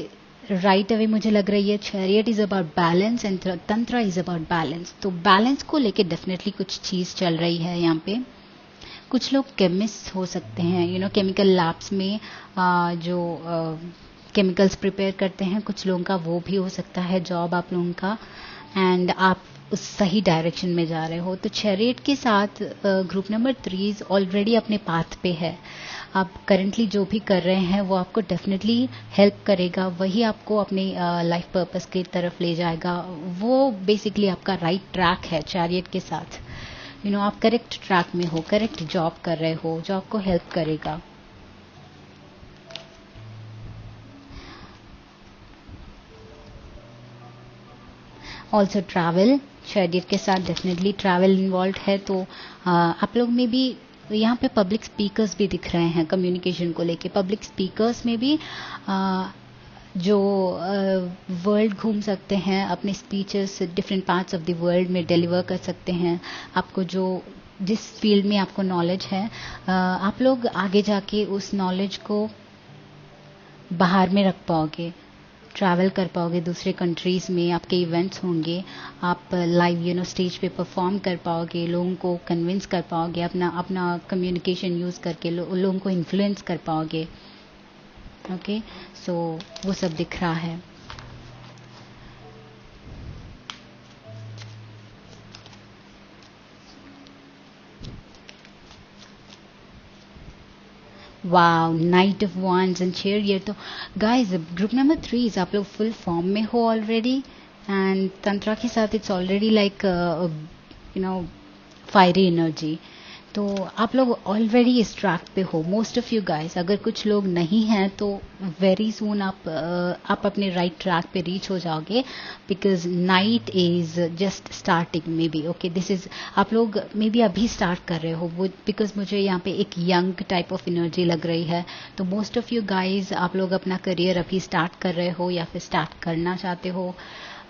राइट अवे मुझे लग रही है, chariot is about balance and tantra is about balance, तो बैलेंस को लेके डेफिनेटली कुछ चीज चल रही है यहाँ पे। कुछ लोग केमिस्ट हो सकते हैं, केमिकल लैब्स में जो केमिकल्स प्रिपेयर करते हैं, कुछ लोगों का वो भी हो सकता है जॉब आप लोगों का, एंड आप उस सही डायरेक्शन में जा रहे हो। तो चैरियट के साथ ग्रुप नंबर 3 ऑलरेडी अपने पाथ पे है, आप करेंटली जो भी कर रहे हैं वो आपको डेफिनेटली हेल्प करेगा, वही आपको अपने लाइफ पर्पस की तरफ ले जाएगा, वो बेसिकली आपका राइट ट्रैक है चैरियट के साथ। आप करेक्ट ट्रैक में हो, करेक्ट जॉब कर रहे हो जो आपको हेल्प करेगा। ऑल्सो ट्रैवल, चैरियट के साथ डेफिनेटली ट्रैवल इन्वॉल्व है, तो आप लोग में भी यहाँ पे पब्लिक स्पीकर्स भी दिख रहे हैं कम्युनिकेशन को लेके। पब्लिक स्पीकर्स में भी जो वर्ल्ड घूम सकते हैं, अपने speeches different parts of the world में डिलीवर कर सकते हैं। आपको जिस फील्ड में आपको नॉलेज है, आप लोग आगे जाके उस नॉलेज को बाहर में रख पाओगे, ट्रैवल कर पाओगे दूसरे कंट्रीज में, आपके इवेंट्स होंगे, आप लाइव स्टेज पे परफॉर्म कर पाओगे, लोगों को कन्विंस कर पाओगे, अपना कम्युनिकेशन यूज़ करके लोगों को इन्फ्लुएंस कर पाओगे। ओके, सो वो सब दिख रहा है। Wow, night of wands and chariot. तो गाइस ग्रुप नंबर 3 आप लोग फुल फॉर्म में हो ऑलरेडी, एंड तंत्रा के साथ it's already like fiery energy, तो आप लोग ऑलरेडी इस ट्रैक पे हो मोस्ट ऑफ यू गाइस। अगर कुछ लोग नहीं हैं तो वेरी सून आप अपने राइट ट्रैक पे रीच हो जाओगे, because night is just starting may be. Okay, this is आप लोग मे बी अभी स्टार्ट कर रहे हो, वो बिकॉज मुझे यहाँ पे एक यंग टाइप ऑफ एनर्जी लग रही है। तो मोस्ट ऑफ यू गाइज आप लोग अपना करियर अभी स्टार्ट कर रहे हो या फिर स्टार्ट करना चाहते हो,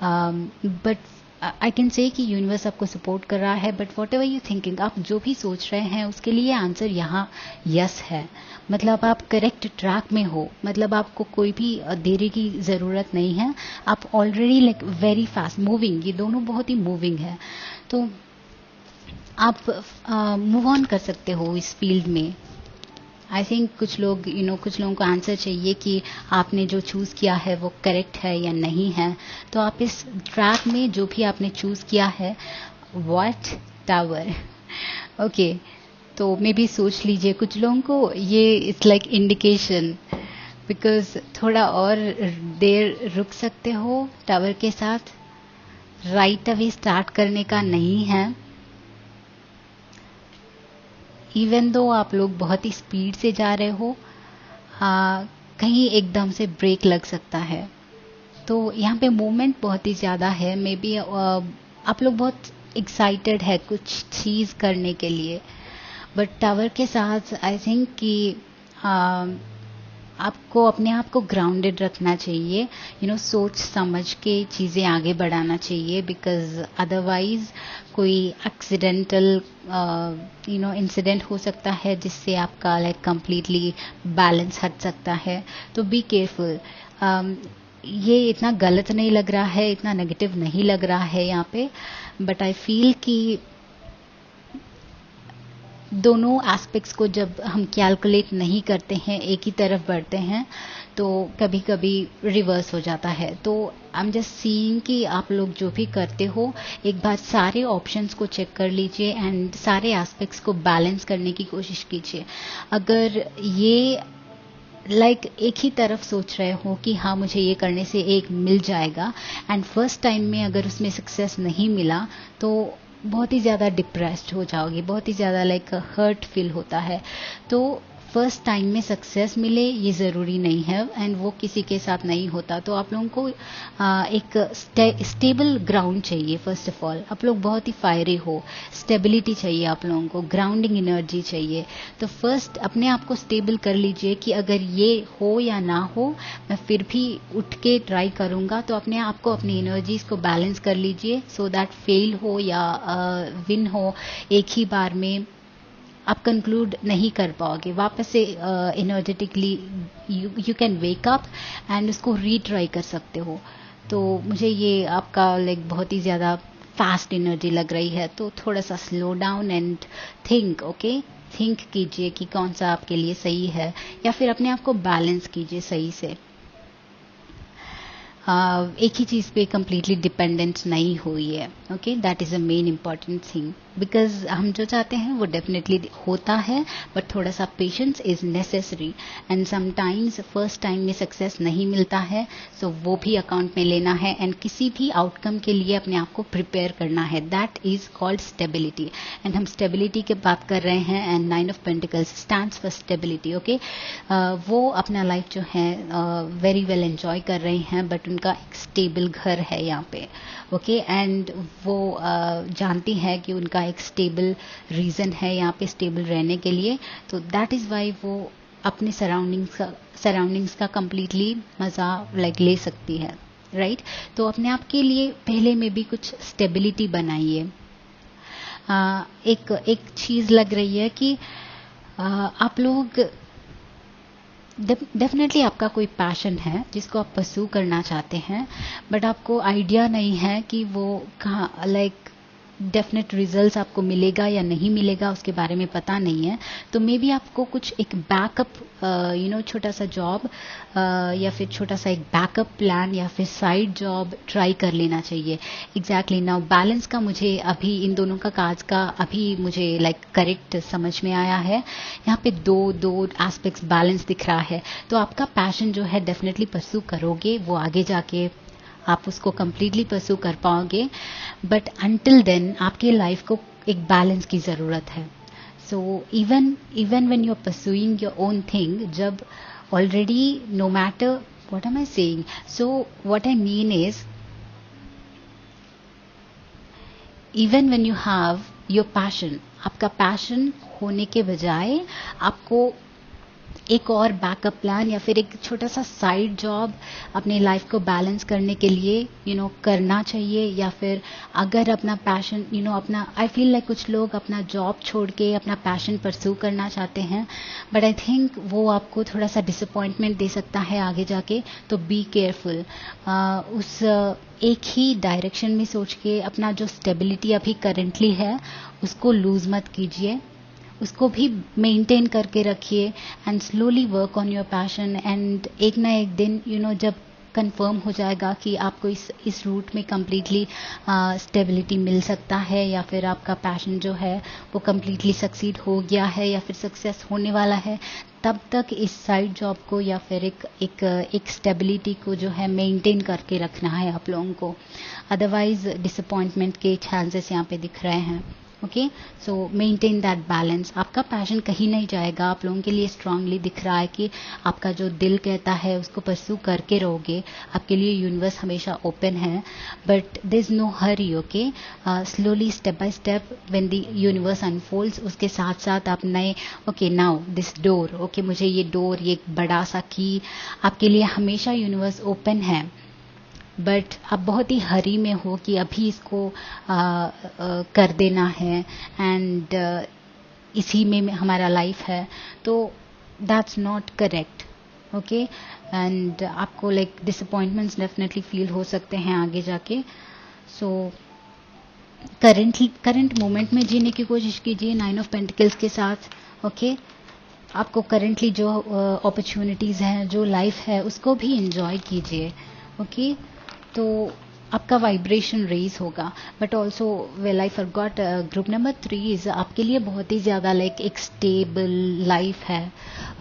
बट आई कैन से कि यूनिवर्स आपको सपोर्ट कर रहा है। But what ever you thinking, आप जो भी सोच रहे हैं उसके लिए आंसर यहाँ यस है। मतलब आप करेक्ट ट्रैक में हो, मतलब आपको कोई भी देरी की ज़रूरत नहीं है, आप already like very fast moving, ये दोनों बहुत ही मूविंग है। तो आप मूव ऑन कर सकते हो इस फील्ड में। आई थिंक कुछ लोग कुछ लोगों को आंसर चाहिए कि आपने जो चूज़ किया है वो करेक्ट है या नहीं है। तो आप इस ट्रैक में जो भी आपने चूज़ किया है, व्हाट टावर, ओके, तो मे बी सोच लीजिए। कुछ लोगों को ये इट्स लाइक इंडिकेशन, बिकॉज थोड़ा और देर रुक सकते हो टावर के साथ, राइट अवे स्टार्ट करने का नहीं है। इवन दो आप लोग बहुत ही स्पीड से जा रहे हो, कहीं एकदम से ब्रेक लग सकता है। तो यहाँ पे मूवमेंट बहुत ही ज़्यादा है। मे बी आप लोग बहुत एक्साइटेड है कुछ चीज़ करने के लिए, बट टावर के साथ आई थिंक कि आपको अपने आप को ग्राउंडेड रखना चाहिए, सोच समझ के चीज़ें आगे बढ़ाना चाहिए, बिकॉज अदरवाइज कोई एक्सीडेंटल इंसिडेंट हो सकता है जिससे आपका लाइक कंप्लीटली बैलेंस हट सकता है। तो बी केयरफुल। ये इतना गलत नहीं लग रहा है, इतना नेगेटिव नहीं लग रहा है यहाँ पे, बट आई फील कि दोनों एस्पेक्ट्स को जब हम कैलकुलेट नहीं करते हैं, एक ही तरफ बढ़ते हैं, तो कभी कभी रिवर्स हो जाता है। तो आई एम जस्ट सीइंग कि आप लोग जो भी करते हो, एक बार सारे ऑप्शंस को चेक कर लीजिए एंड सारे एस्पेक्ट्स को बैलेंस करने की कोशिश कीजिए। अगर ये एक ही तरफ सोच रहे हो कि हाँ मुझे ये करने से एक मिल जाएगा, एंड फर्स्ट टाइम में अगर उसमें सक्सेस नहीं मिला, तो बहुत ही ज़्यादा डिप्रेस्ड हो जाओगे, बहुत ही ज़्यादा हर्ट फील होता है। तो फर्स्ट टाइम में सक्सेस मिले ये ज़रूरी नहीं है, एंड वो किसी के साथ नहीं होता। तो आप लोगों को एक स्टेबल ग्राउंड चाहिए। फर्स्ट ऑफ ऑल आप लोग बहुत ही फायरी हो, स्टेबिलिटी चाहिए आप लोगों को, ग्राउंडिंग एनर्जी चाहिए। तो फर्स्ट अपने आप को स्टेबल कर लीजिए कि अगर ये हो या ना हो, मैं फिर भी उठ के ट्राई करूँगा। तो अपने आप को, अपनी एनर्जीज को बैलेंस कर लीजिए, सो दैट फेल हो या विन हो, एक ही बार में आप कंक्लूड नहीं कर पाओगे। वापस से energetically you can wake up and उसको रीट्राई कर सकते हो। तो मुझे ये आपका बहुत ही ज़्यादा फास्ट एनर्जी लग रही है, तो थोड़ा सा slow down and think. Okay, think कीजिए कि कौन सा आपके लिए सही है, या फिर अपने आप को बैलेंस कीजिए सही से। एक ही चीज़ पे कम्प्लीटली डिपेंडेंट नहीं हुई है। Okay, that is a main important thing, because हम जो चाहते हैं वो डेफिनेटली होता है, बट थोड़ा सा patience is necessary, and sometimes first time में सक्सेस नहीं मिलता है, सो वो भी अकाउंट में लेना है, एंड किसी भी आउटकम के लिए अपने आप को प्रिपेयर करना है। That is called stability, and हम स्टेबिलिटी की बात कर रहे हैं, and 9 of pentacles stands for stability. Okay, वो अपना लाइफ जो है वेरी वेल एंजॉय कर रहे हैं, बट उनका एक स्टेबल घर है यहाँ पे। ओके, एंड वो जानती है कि उनका एक स्टेबल रीज़न है यहाँ पे स्टेबल रहने के लिए। तो दैट इज़ वाई वो अपने सराउंडिंग्स का कम्प्लीटली मज़ा ले सकती है, राइट। तो अपने आप के लिए पहले में भी कुछ स्टेबिलिटी बनाइए। एक चीज़ लग रही है कि आप लोग डेफिनेटली आपका कोई पैशन है जिसको आप परस्यू करना चाहते हैं, बट आपको आइडिया नहीं है कि वो कहाँ डेफिनेट रिजल्ट्स आपको मिलेगा या नहीं मिलेगा, उसके बारे में पता नहीं है। तो मे बी आपको कुछ एक बैकअप छोटा सा जॉब या फिर छोटा सा एक बैकअप प्लान या फिर साइड जॉब ट्राई कर लेना चाहिए। एग्जैक्टली नाउ बैलेंस का मुझे अभी इन दोनों का काज का अभी मुझे करेक्ट समझ में आया है। यहाँ पे दो एस्पेक्ट्स बैलेंस दिख रहा है। तो आपका पैशन जो है डेफिनेटली परस्यू करोगे, वो आगे जाके आप उसको कम्प्लीटली परस्यू कर पाओगे, बट अंटिल देन आपकी लाइफ को एक बैलेंस की ज़रूरत है। So even when you are pursuing your own thing, जब already no matter what am I saying, so what I mean is even when you have your passion, आपका passion होने के बजाय आपको एक और बैकअप प्लान या फिर एक छोटा सा साइड जॉब अपनी लाइफ को बैलेंस करने के लिए करना चाहिए। या फिर अगर अपना पैशन अपना आई फील लाइक कुछ लोग अपना जॉब छोड़ के अपना पैशन परस्यू करना चाहते हैं, बट आई थिंक वो आपको थोड़ा सा डिसअपॉइंटमेंट दे सकता है आगे जाके। तो बी केयरफुल, उस एक ही डायरेक्शन में सोच के अपना जो स्टेबिलिटी अभी करेंटली है उसको लूज मत कीजिए, उसको भी मेंटेन करके रखिए and slowly work on your passion. And एक ना एक दिन जब कंफर्म हो जाएगा कि आपको इस रूट में कम्प्लीटली स्टेबिलिटी मिल सकता है या फिर आपका पैशन जो है वो कम्प्लीटली सक्सीड हो गया है या फिर सक्सेस होने वाला है, तब तक इस साइड जॉब को या फिर एक स्टेबिलिटी को जो है मेंटेन करके रखना है आप लोगों को। अदरवाइज डिसअपॉइंटमेंट के चांसेस यहाँ पे दिख रहे हैं। Okay, so maintain that balance. आपका पैशन कहीं नहीं जाएगा, आप लोगों के लिए स्ट्रांगली दिख रहा है कि आपका जो दिल कहता है उसको परस्यू करके रहोगे। आपके लिए यूनिवर्स हमेशा ओपन है, but there is no hurry. Okay, slowly step by step when the universe unfolds, उसके साथ साथ आप नए okay now this door, okay मुझे ये डोर, ये एक बड़ा सा की, आपके लिए हमेशा यूनिवर्स ओपन है, बट आप बहुत ही हरी में हो कि अभी इसको कर देना है, एंड इसी में हमारा लाइफ है, तो that's not correct. Okay, and आपको लाइक डिसअपॉइंटमेंट्स डेफिनेटली फील हो सकते हैं आगे जाके। सो करंट मोमेंट में जीने की कोशिश कीजिए 9 ऑफ पेंटिकल्स के साथ। ओके, आपको करंटली जो अपॉर्चुनिटीज़ हैं, जो लाइफ है, उसको भी इंजॉय कीजिए। ओके, तो आपका वाइब्रेशन रेज होगा। But also well I forgot, group number 3 आपके लिए बहुत ही ज़्यादा लाइक एक स्टेबल लाइफ है।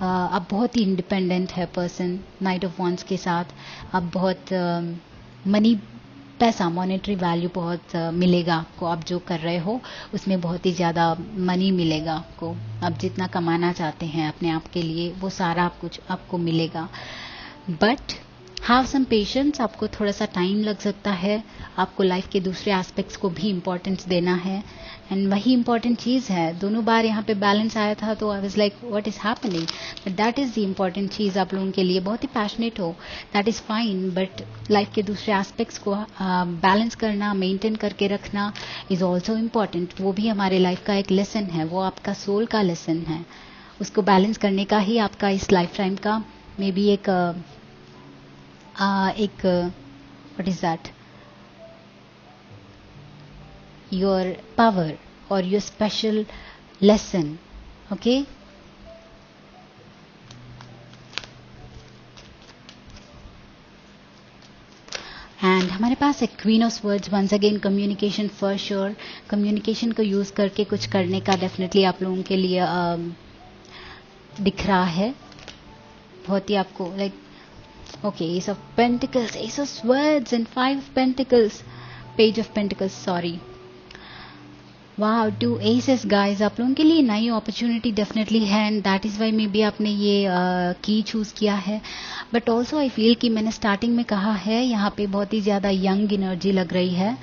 आप बहुत ही इंडिपेंडेंट है पर्सन नाइट ऑफ वॉन्ड्स के साथ। आप बहुत मनी पैसा मॉनेटरी वैल्यू बहुत मिलेगा आपको, आप जो कर रहे हो उसमें बहुत ही ज़्यादा मनी मिलेगा आपको। आप जितना कमाना चाहते हैं अपने आप के लिए वो सारा कुछ आपको मिलेगा। बट हैव सम पेशेंस, आपको थोड़ा सा टाइम लग सकता है। आपको लाइफ के दूसरे एस्पेक्ट्स को भी इम्पोर्टेंस देना है, एंड वही इम्पोर्टेंट चीज़ है। दोनों बार यहाँ पे बैलेंस आया था तो I was like what is happening, but that is the important चीज़ आप लोगों के लिए। बहुत ही पैशनेट हो, that is fine, but life के दूसरे एस्पेक्ट्स को बैलेंस करना, मेंटेन करके रखना इज़ ऑल्सो इम्पॉर्टेंट। वो भी हमारे लाइफ का एक लेसन है, वो आपका सोल का लेसन है। उसको बैलेंस करने का ही आपका इस लाइफ टाइम का मे बी एक what is that, your power or your special lesson. Okay, and हमारे पास है queen of words. Once again communication for sure. Communication को यूज़ करके कुछ करने का डेफिनेटली आप लोगों के लिए दिख रहा है। बहुत ही आपको like okay, Ace of Pentacles, Ace of Swords and 5 of Pentacles, Page of Pentacles, sorry. वाह, 2 aces guys, आप लोगों के लिए नई अपॉर्चुनिटी डेफिनेटली है, and that is why may be आपने ये की चूज़ किया है। बट ऑल्सो आई फील कि मैंने स्टार्टिंग में कहा है यहाँ पे बहुत ही ज़्यादा यंग एनर्जी लग रही है,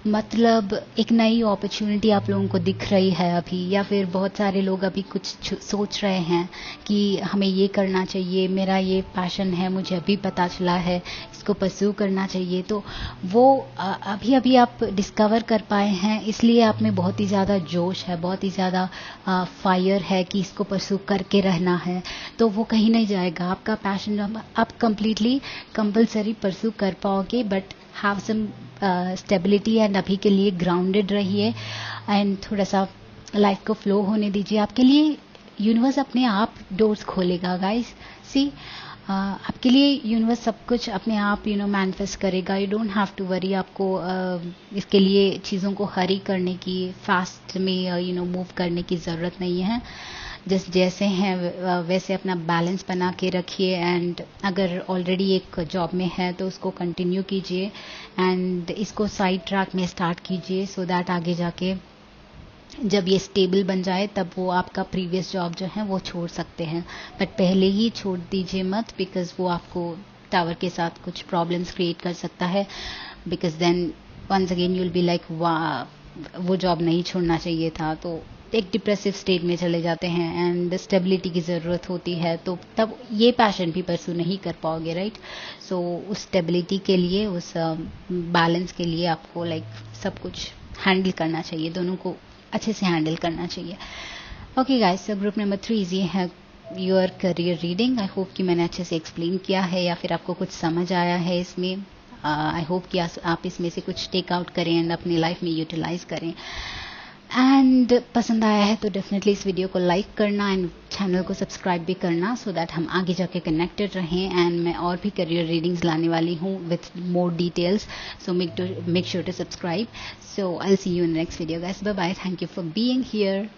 मतलब एक नई अपॉर्चुनिटी आप लोगों को दिख रही है अभी, या फिर बहुत सारे लोग अभी कुछ सोच रहे हैं कि हमें ये करना चाहिए, मेरा ये पैशन है, मुझे अभी पता चला है, इसको परस्यू करना चाहिए। तो वो अभी अभी आप डिस्कवर कर पाए हैं, इसलिए आप में बहुत ही ज़्यादा जोश है, बहुत ही ज़्यादा फायर है कि इसको परस्यू करके रहना है। तो वो कहीं नहीं जाएगा, आपका पैशन आप कंप्लीटली कंपल्सरी परस्यू कर पाओगे, but have some stability, and अभी के लिए ग्राउंडेड रहिए, एंड थोड़ा सा लाइफ को फ्लो होने दीजिए। आपके लिए यूनिवर्स अपने आप डोर्स खोलेगा गाइस। सी, आपके लिए यूनिवर्स सब कुछ अपने आप मैनिफेस्ट करेगा। You don't have to worry. आपको इसके लिए चीज़ों को हरी करने की, फास्ट में मूव करने की ज़रूरत नहीं है। जैसे हैं वैसे अपना बैलेंस बना के रखिए, एंड अगर ऑलरेडी एक जॉब में है तो उसको कंटिन्यू कीजिए, एंड इसको साइड ट्रैक में स्टार्ट कीजिए, सो दैट आगे जाके जब ये स्टेबल बन जाए तब वो आपका प्रीवियस जॉब जो है वो छोड़ सकते हैं। बट पहले ही छोड़ दीजिए मत, बिकॉज वो आपको टावर के साथ कुछ प्रॉब्लम्स क्रिएट कर सकता है, because then once again you will be like वाह, वो जॉब नहीं छोड़ना चाहिए था, तो एक डिप्रेसिव स्टेट में चले जाते हैं, एंड स्टेबिलिटी की ज़रूरत होती है, तो तब ये पैशन भी परस्यू नहीं कर पाओगे, राइट। सो उस स्टेबिलिटी के लिए, उस बैलेंस के लिए आपको लाइक सब कुछ हैंडल करना चाहिए, दोनों को अच्छे से हैंडल करना चाहिए। Okay guys, so group number 3 ये है your career reading. I hope कि मैंने अच्छे से एक्सप्लेन किया है, या फिर आपको कुछ समझ आया है इसमें। आई होप कि आप इसमें से कुछ टेक आउट करें एंड अपनी लाइफ में यूटिलाइज करें। एंड पसंद आया है तो डेफिनेटली इस वीडियो को लाइक करना, एंड चैनल को सब्सक्राइब भी करना, सो दैट हम आगे जाके कनेक्टेड रहें। एंड मैं और भी करियर रीडिंग्स लाने वाली हूँ with more details, so make sure to subscribe. So I will see you in next video guys. Bye bye, thank you for being here.